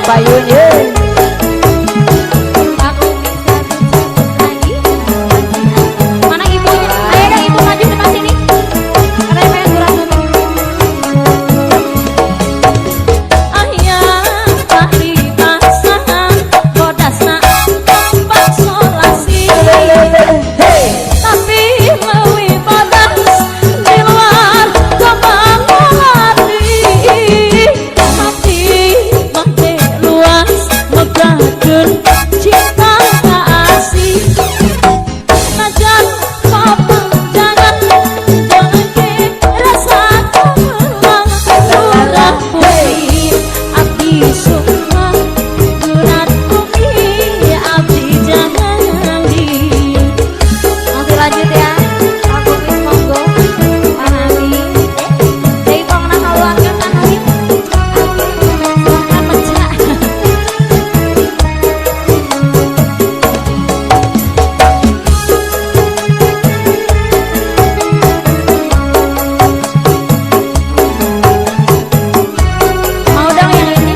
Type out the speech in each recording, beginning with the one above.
payun ye. Mana ibunya? Ayo dong ibu maju depan sini. Karena pengen kurang dulu. Ayah pahli pasangan bodasna tempat solasi. Tapi mewi bodas di luar kembang melati. Hati mati luas megakeun cinta kasih. Najan papang jangan ke rasa kemelang murah bumi abdi sukma gurat bumi abdi jangan di. Masih lanjut ya. Aku mis monggo pahami. Dari kong nak keluarga pahami. Silahkan pecah. Mau dong yang ini.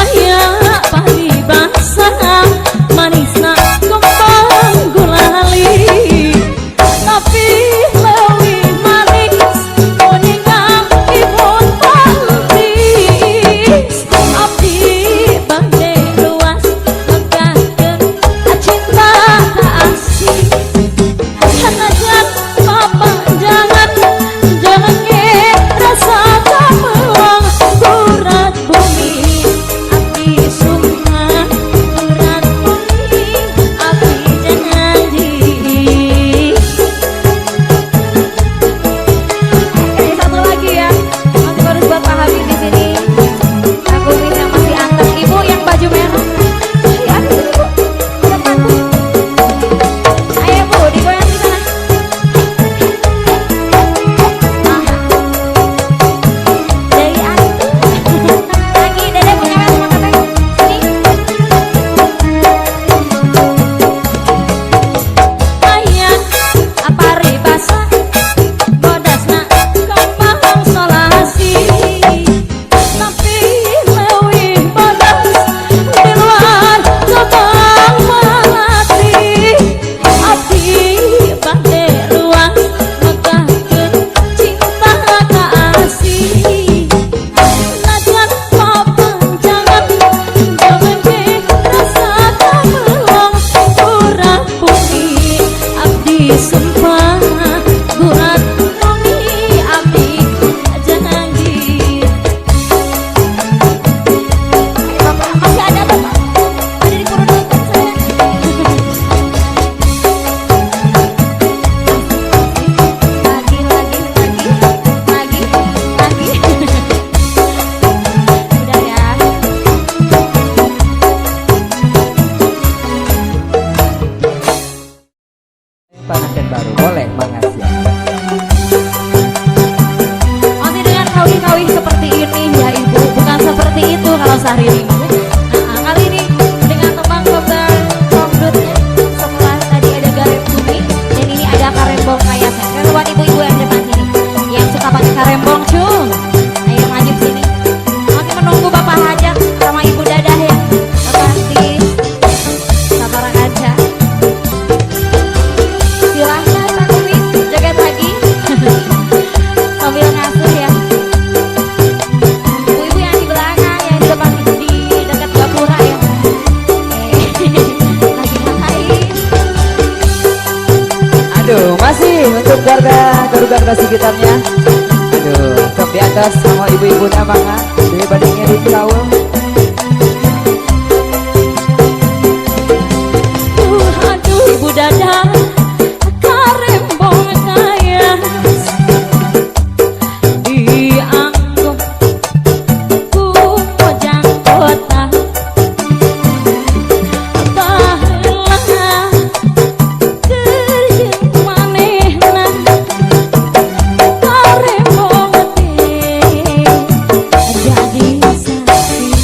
Ayah pahli basah manisna kembang gulali. Tapi leuwih manis kuningan ibun pantis. Abdi bangde luas megakeun cinta kasih. Hanajan papa jangan ke rasa kemelang gurat bumi abdi sukma gurat bumi abdi jangan di. Ini satu lagi ya, masih baru buat Pak Habib di sini. Aku mis yang masih anteng, ibu yang baju merah. Ya, ibu, depan bu. Ayo bu, digoyang di sana. Dari aku lagi dede punya sama teteh. Sini. Ayah apari basah bodasna kembang solasi. Tapi leuwih bodas di luar kembang melati. Abdi bangde luas megakeun cinta kasih. Najan papang jangan ke rasa kemelang gurat bumi abdi sumpah gurat bumi abdi jangan di. Bapak masih ada bapak? Ada di kurun saya. Lagi. Udah ya. Pengantin baru boleh makasih. Masih dengan kawin-kawin seperti ini ya ibu, bukan seperti itu kalau Syahrini. Nah, kali ini dengan tembang kembang dangdutnya. Setelah tadi ada garem bumi dan ini ada karembong kayaknya. Kan buat ibu-ibu yang depan sini yang suka pakai karembong cung. Ayo maju sini. Masih menunggu Bapak Hajat sama Ibu Dadah ya. Bapak Tis, sabar aja. Silahkan Pak Kumis joget lagi sambil ngasuh ya. Ibu-ibu yang di belakang, yang di depan di dekat gapura ya. Lagi ngapain? Aduh, masih untuk garuda sekitarnya. Aduh, sok di atas sama ibu-ibu namanya daripada ngirim kaum. Aduh Ibu Dadah karembong kaya dianggap ku mojang kota. Baheula kerjeng manehna karembong teh jadi saksi.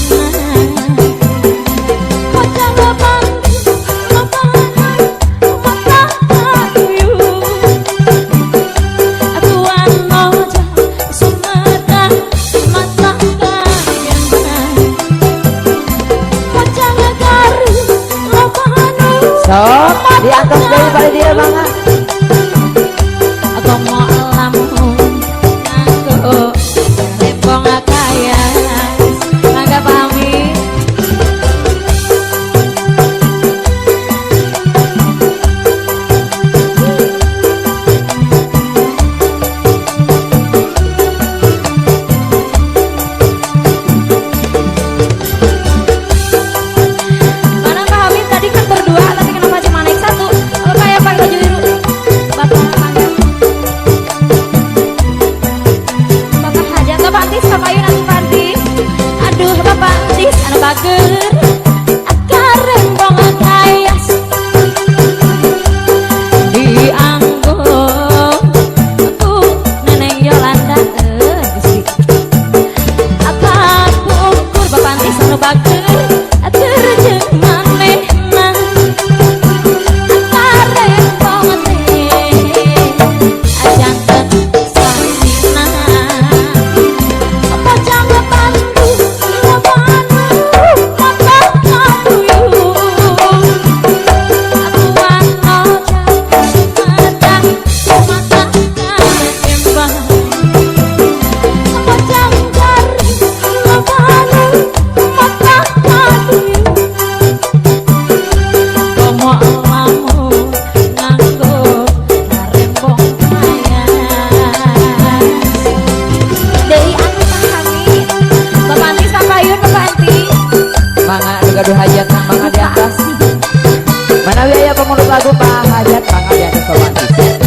Iset